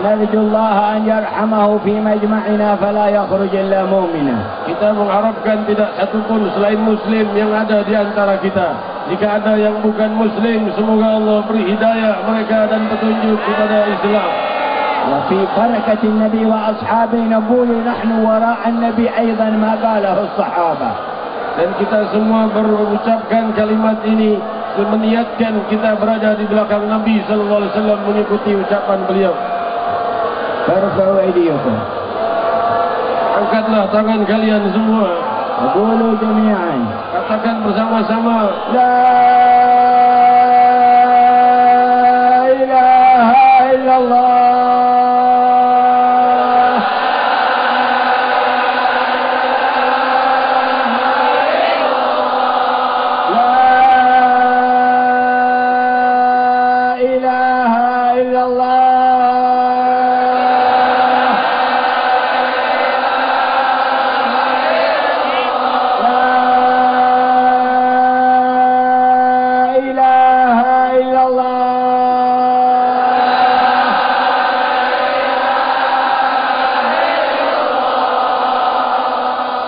نرجو الله أن يرحمه في مجمعنا فلا يخرج إلا مؤمنا. Kita mengharapkan tidak satupun selain Muslim yang ada di antara kita. Jika ada yang bukan Muslim, semoga Allah beri hidayah mereka dan petunjuk kepada Islam. وفي بركة النبي وأصحابه نقول نحن وراء النبي أيضا ما قاله الصحابة. Dan kita semua berucapkan kalimat ini, meniatkan kita berada di belakang Nabi sallallahu alaihi wasallam mengikuti ucapan beliau. فارفعوا أيديكم. Angkatlah tangan kalian semua. وقولوا جميعا. Katakan bersama-sama. لا إله إلا الله.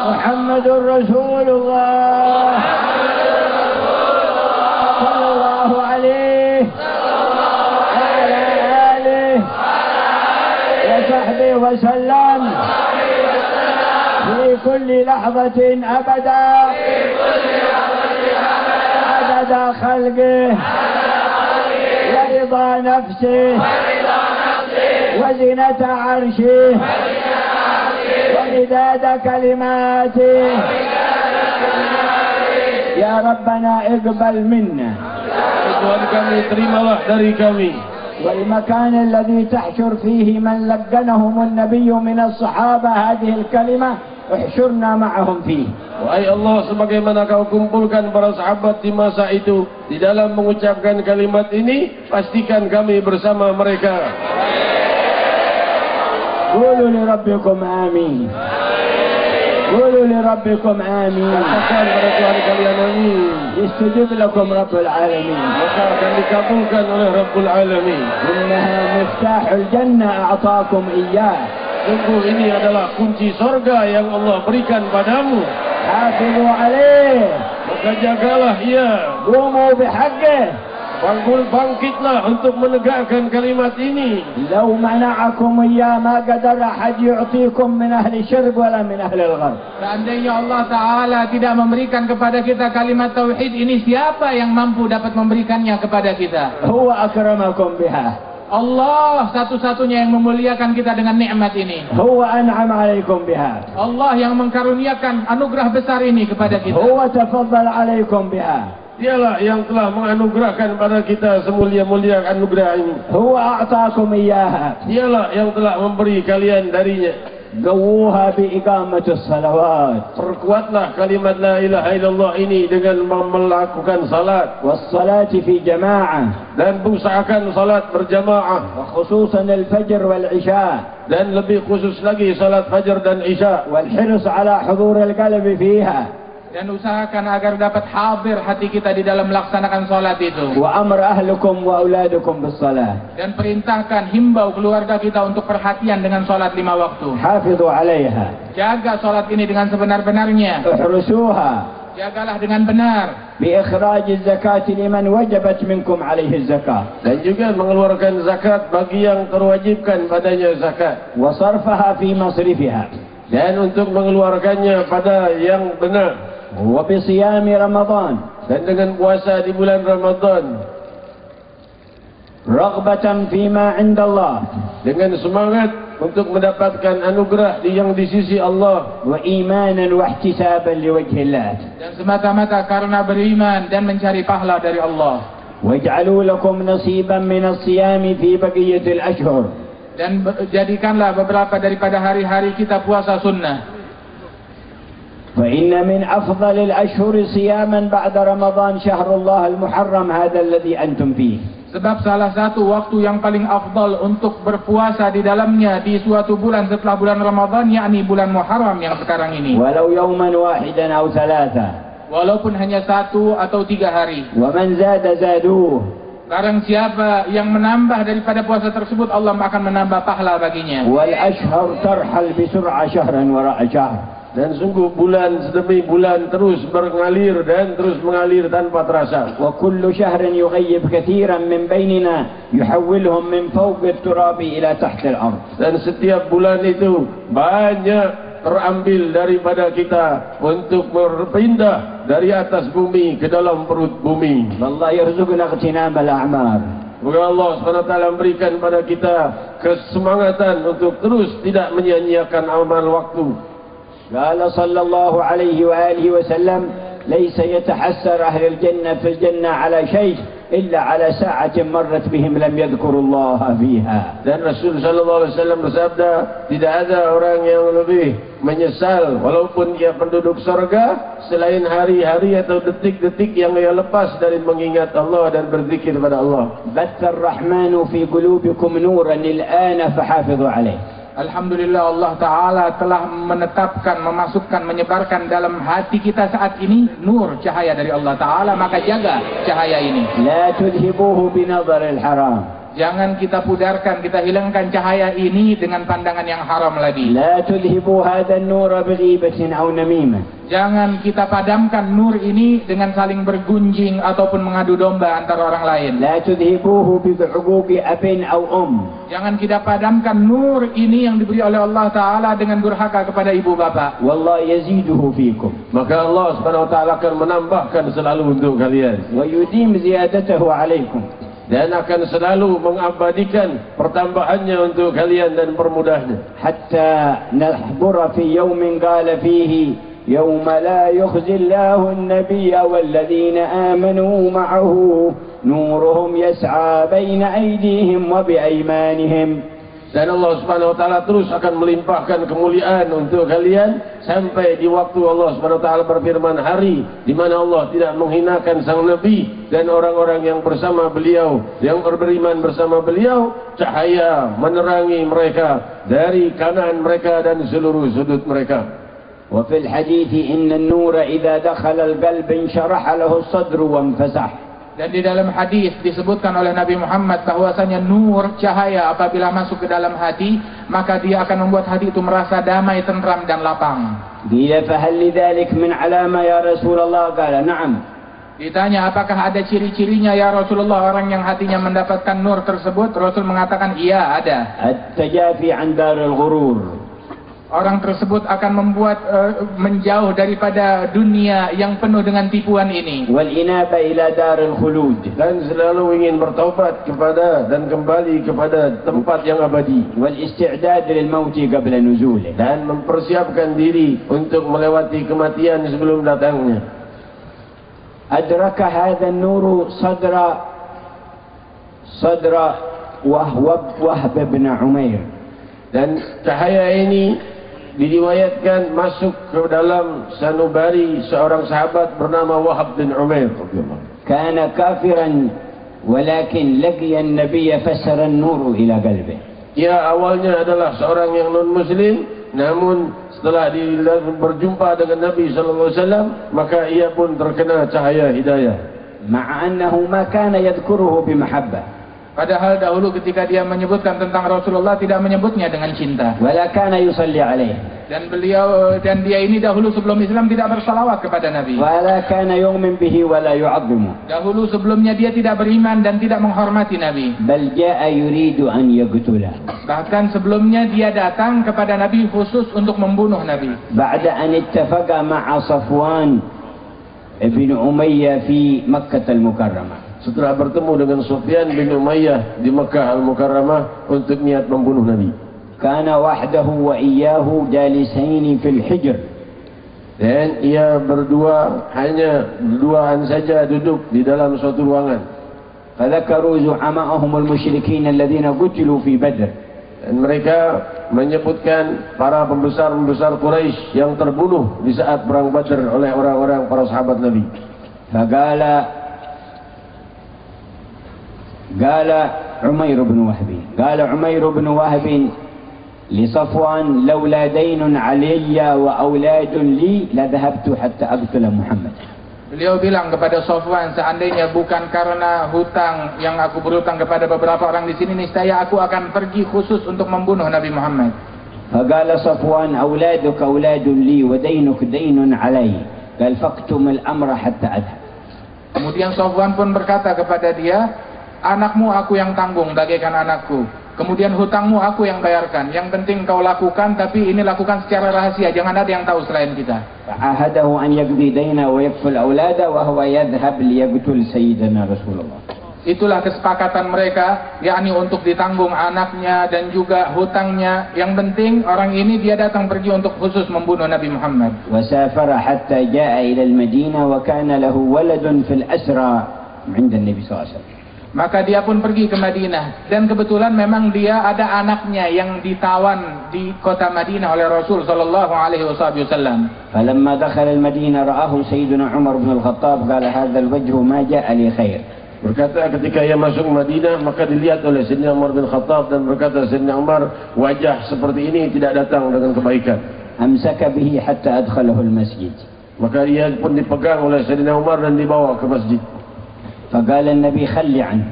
محمد رسول الله صلى الله عليه وعلى آله وصحبه وسلم في كل لحظة أبدا عدد خلقه ورضا نفسه وزنة عرشه ومداد كلماته. يا ربنا اقبل منا. Tuhan kami, terimalah dari kami. والمكان الذي تحشر فيه من لقنهم النبي من الصحابة هذه الكلمة احشرنا معهم فيه. Wahai Allah, sebagaimana kau kumpulkan para sahabat di masa itu di dalam mengucapkan kalimat ini, pastikan kami bersama mereka. قولوا لربكم آمين. قولوا لربكم آمين. Katakan pada Tuhan kalian amin. يستجب لكم رب العالمين. Maka akan dikabulkan oleh Rabbul Alamin. إنها مفتاح الجنة أعطاكم إياه. Sungguh ini adalah kunci sorga yang Allah berikan padamu. حافظوا عليه. Maka jagalah ia. قوموا بحقه. Bangkitlah untuk menegakkan kalimat ini. لو منعكم إياه ما قدر أحد يعطيكم من أهل الشرق ولا من أهل الغرب. Seandainya Allah Ta'ala tidak memberikan kepada kita kalimat tauhid ini, siapa yang mampu dapat memberikannya kepada kita? هو أكرمكم بها. Allah satu-satunya yang memuliakan kita dengan nikmat ini. هو أنعم عليكم بها. Allah yang mengkaruniakan anugerah besar ini kepada kita. هو تفضل عليكم بها. Dialah yang telah menganugerahkan pada kita semulia-mulia anugerah ini. هو أعطاكم إياها. Dialah yang telah memberi kalian darinya. قووها بإقامة الصلوات. Perkuatlah kalimat la ilaha illallah ini dengan melakukan salat. والصلاة في جماعة. Dan usahakan salat berjamaah. وخصوصا الفجر والعشاء. Dan lebih khusus lagi salat fajar dan isya. والحرص على حضور القلب فيها. Dan usahakan agar dapat hadir hati kita di dalam melaksanakan salat itu. وأمر أهلكم وأولادكم بالصلاة. Dan perintahkan, himbau keluarga kita untuk perhatian dengan salat 5 waktu. حافظوا عليها. Jaga salat ini dengan sebenar-benarnya. احرسوها. Jagalah dengan benar. بإخراج الزكاة لمن وجبت منكم عليه الزكاة. Dan juga mengeluarkan zakat bagi yang terwajibkan padanya zakat. وصرفها في مصرفها. Dan untuk mengeluarkannya pada yang benar. وبصيام رمضان. Dan dengan puasa di bulan Ramadan. رغبة فيما عند الله. Dengan semangat untuk mendapatkan anugerah yang di sisi Allah. وإيمانا واحتسابا لوجه الله. Dan semata-mata karena beriman dan mencari pahala dari Allah. واجعلوا لكم نصيبا من الصيام في بقية الأشهر. Dan jadikanlah beberapa daripada hari-hari kita puasa sunnah. فإن من أفضل الأشهر صياما بعد رمضان شهر الله المحرم هذا الذي أنتم فيه. Sebab salah satu waktu yang paling afdal untuk berpuasa di dalamnya di suatu bulan setelah bulan Ramadan, yakni bulan Muharram yang sekarang ini. ولو يوما واحدا أو ثلاثة. Walaupun hanya 1 atau 3 hari. ومن زاد زادوه. Barang siapa yang menambah daripada puasa tersebut, Allah akan menambah pahala baginya. والأشهر ترحل بسرعة شهرا وراء شهر. Dan sungguh bulan demi bulan terus mengalir dan terus mengalir tanpa terasa. وكل شهر يغيب كثيرا من بيننا يحولهم من فوق التراب إلى تحت الأرض. Dan setiap bulan itu banyak terambil daripada kita untuk berpindah dari atas bumi ke dalam perut bumi. والله يرزقنا اغتنام الأعمار. Semoga Allah SWT memberikan pada kita kesemangatan untuk terus tidak menyia-nyiakan amal waktu. قال صلى الله عليه وآله وسلم ليس يتحسر أهل الجنة في الجنة على شيء إلا على ساعة مرت بهم لم يذكروا الله فيها. Dan Rasul SAW bersabda, tidak ada orang yang lebih menyesal walaupun ia penduduk surga selain hari-hari atau detik-detik yang ia lepas dari mengingat Allah dan berzikir kepada Allah. بث الرحمن في قلوبكم نورا الآن فحافظوا عليه. Alhamdulillah, Allah Ta'ala telah menetapkan, memasukkan, menyebarkan dalam hati kita saat ini nur cahaya dari Allah Ta'ala, maka jaga cahaya ini. لا تذهبوه بنظر الحرام. Jangan kita pudarkan, kita hilangkan cahaya ini dengan pandangan yang haram lagi. لا تذهبوا هذا النور بغيبة أو نميمة. Jangan kita padamkan nur ini dengan saling bergunjing ataupun mengadu domba antara orang lain. لا تذهبوه بعقوق أب أو أم. Jangan kita padamkan nur ini yang diberi oleh Allah Ta'ala dengan durhaka kepada ibu bapa. والله يزيده فيكم. Maka Allah SWT akan menambahkan selalu untuk kalian ويديم زيادته عليكم. dan akan selalu mengabadikan pertambahannya untuk kalian dan permudahnya. حتى نحضر في يوم قال فيه يوم لا يخزي الله النبي والذين آمنوا معه نورهم يسعى بين أيديهم وبأيمانهم. Dan Allah Subhanahu wa taala terus akan melimpahkan kemuliaan untuk kalian sampai di waktu Allah Subhanahu wa taala berfirman, hari di mana Allah tidak menghinakan sang nabi dan orang-orang yang bersama beliau, yang beriman bersama beliau, cahaya menerangi mereka dari kanan mereka dan seluruh sudut mereka. وفي الحديث إن النور إذا دخل القلب انشرح له الصدر وانفسح. Dan di dalam hadis disebutkan oleh Nabi Muhammad bahwasanya nur cahaya apabila masuk ke dalam hati, maka dia akan membuat hati itu merasa damai, tentram dan lapang. قيل فهل لذلك من علامة يا رسول الله؟ قال نعم. Ditanya apakah ada ciri-cirinya ya Rasulullah orang yang hatinya mendapatkan nur tersebut? Rasul mengatakan iya, ada. التجافي عن دار الغرور. Orang tersebut akan membuat menjauh daripada dunia yang penuh dengan tipuan ini. والإنابة إلى دار الخلود. Dan selalu ingin bertaubat kepada dan kembali kepada tempat yang abadi. والاستعداد للموت قبل نزوله. Dan mempersiapkan diri untuk melewati kematian sebelum datangnya. أدرك هذا النور صدر وهب بن عمير. Dan cahaya ini diriwayatkan masuk ke dalam sanubari seorang sahabat bernama Wahab bin Umair. كان كافرا ولكن لقي النبي فسر النور إلى قلبه. Ia awalnya adalah seorang yang non-muslim, namun setelah berjumpa dengan Nabi SAW, maka ia pun terkena cahaya hidayah. مع أنه ما كان يذكره بمحبة. Padahal dahulu ketika dia menyebutkan tentang Rasulullah tidak menyebutnya dengan cinta. ولا كان يصلي عليه. Dan dia ini dahulu sebelum Islam tidak bersalawat kepada Nabi. ولا كان يؤمن به ولا يعظمه. Dahulu sebelumnya dia tidak beriman dan tidak menghormati Nabi. بل جاء يريد أن يقتله. Bahkan sebelumnya dia datang kepada Nabi khusus untuk membunuh Nabi. بعد أن اتفق مع صفوان بن أمية في مكة المكرمة. Setelah bertemu dengan Sufyan bin Umayyah di Makkah Al-Mukarramah untuk niat membunuh Nabi. كان وحده وإياه جالسين في الحجر. Dan ia hanya berduaan saja duduk di dalam suatu ruangan. فذكروا زعماءهم المشركين الذين قتلوا في بدر. Dan mereka menyebutkan para pembesar-pembesar Quraisy yang terbunuh di saat perang Badar oleh orang-orang para sahabat Nabi. قال عمير بن وهب لصفوان لولا دين علي وأولاد لي لذهبت حتى أقتل محمد. Beliau bilang kepada Sofwan, seandainya bukan karena hutang yang aku berhutang kepada beberapa orang di sini, niscaya aku akan pergi khusus untuk membunuh Nabi Muhammad. فقال صفوان أولادك أولاد لي ودينك دين علي قال فاكتم الأمر حتى أذهب. Kemudian Sofwan pun berkata kepada dia, anakmu aku yang tanggung bagaikan anakku, kemudian hutangmu aku yang bayarkan, yang penting kau lakukan, tapi ini lakukan secara rahasia, jangan ada yang tahu selain kita. فعاهده أن يقضي دينه ويكفل أولاده وهو يذهب ليقتل سيدنا رسول الله. Itulah kesepakatan mereka, yakni untuk ditanggung anaknya dan juga hutangnya. Yang penting orang ini dia datang pergi untuk khusus membunuh Nabi Muhammad. وسافر حتى جاء إلى المدينة وكان له ولد في الأسرى عند النبي صلى الله عليه وسلم. Maka dia pun pergi ke Madinah, dan kebetulan memang dia ada anaknya yang ditawan di kota Madinah oleh Rasul sallallahu alaihi wasallam. فلما دخل المدينة رآه سيدنا عمر بن الخطاب قال هذا الوجه ما جاء لي خير. Berkata ketika ia masuk Madinah, maka dilihat oleh Sayyidina Umar bin Khattab dan berkata, Sayyidina Umar, wajah seperti ini tidak datang dengan kebaikan. أمسك به حتى أدخله المسجد. Maka ia pun dipegang oleh Sayyidina Umar dan dibawa ke masjid. فقال النبي خلي عنه.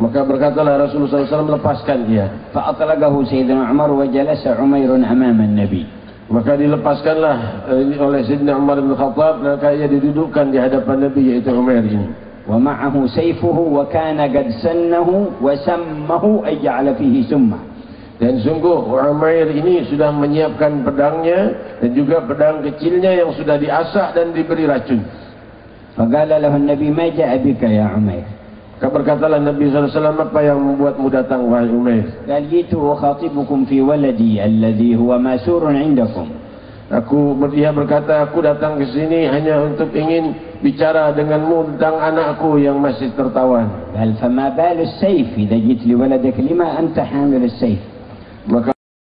Maka berkatalah Rasulullah SAW, lepaskan dia. فأطلقه سيدنا عمر وجلس عمير أمام النبي. Maka dilepaskanlah oleh Sayyidina Umar bin Khattab, maka ia didudukkan di hadapan Nabi, yaitu Umair ini. ومعه سيفه وكان قد سنه وسمه أي جعل فيه سمه. Dan sungguh Umair ini sudah menyiapkan pedangnya dan juga pedang kecilnya yang sudah diasah dan diberi racun. فقال له النبي ما جاء بك يا عمير. Berkatalah Nabi SAW, apa yang membuatmu datang wahai Umair? قال جئت أخاطبكم في ولدي الذي هو ماسور عندكم. Dia berkata, aku datang ke sini hanya untuk ingin bicara denganmu tentang anakku yang masih tertawan. قال فما بال السيف إذا جئت لولدك لما أنت حامل السيف. Maka